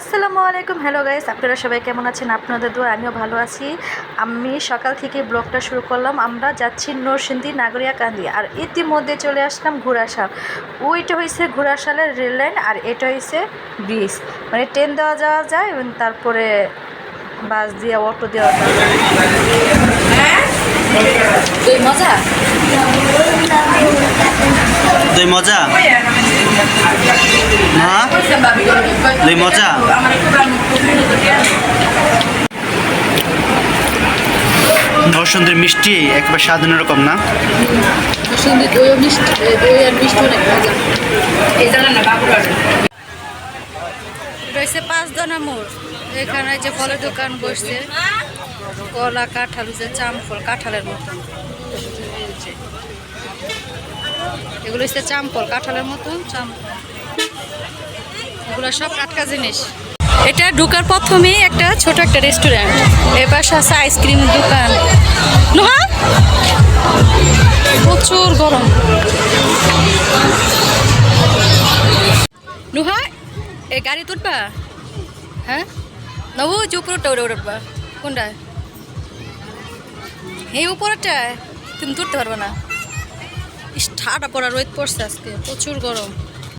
আসসালামু আলাইকুম। Hello guys, আপনারা সবাই কেমন আছেন? আপনাদের দোয়া আমিও ভালো আছি। আমি সকাল থেকে ব্লগটা শুরু করলাম। আমরা যাচ্ছি নরসিংদী নাগরিয়াকান্দি, আর ইতিমধ্যে চলে আসলাম ঘোড়াশাল। ওইটা হয়েছে ঘোড়াশালের রেল লাইন, আর এটা হয়েছে ব্রিজ, মানে ট্রেন দেওয়া যাওয়া যায় এবং তারপরে বাস দিয়ে অটো দেওয়া যায়। মজা দুই মজা না দুই মজা। নরসিংদীর মিষ্টি একবার স্বাদ রকম না? রয়েছে 5 দানা মোড়। এখানে যে ফলের দোকান বসছে, কলা, কাঁঠাল, যে চামফল কাঁঠালের মতন, এগুলো হচ্ছে চামফল কাঁঠালের মতন চামফল, এগুলো সব টাটকা জিনিস। এটা ঢোকার প্রথমেই একটা ছোট একটা রেস্টুরেন্ট, এর পাশে আছে আইসক্রিম দোকান। নোহা প্রচুর গরম। নোহা এই গাড়ি তুলবা? হ্যাঁ না, ও যে উপরটা ওটা উঠবা। কোনটা? এই উপরটায় তুমি তুলতে পারবে না। ঠাডা পড়া রোদ পড়ছে আজকে, প্রচুর গরম।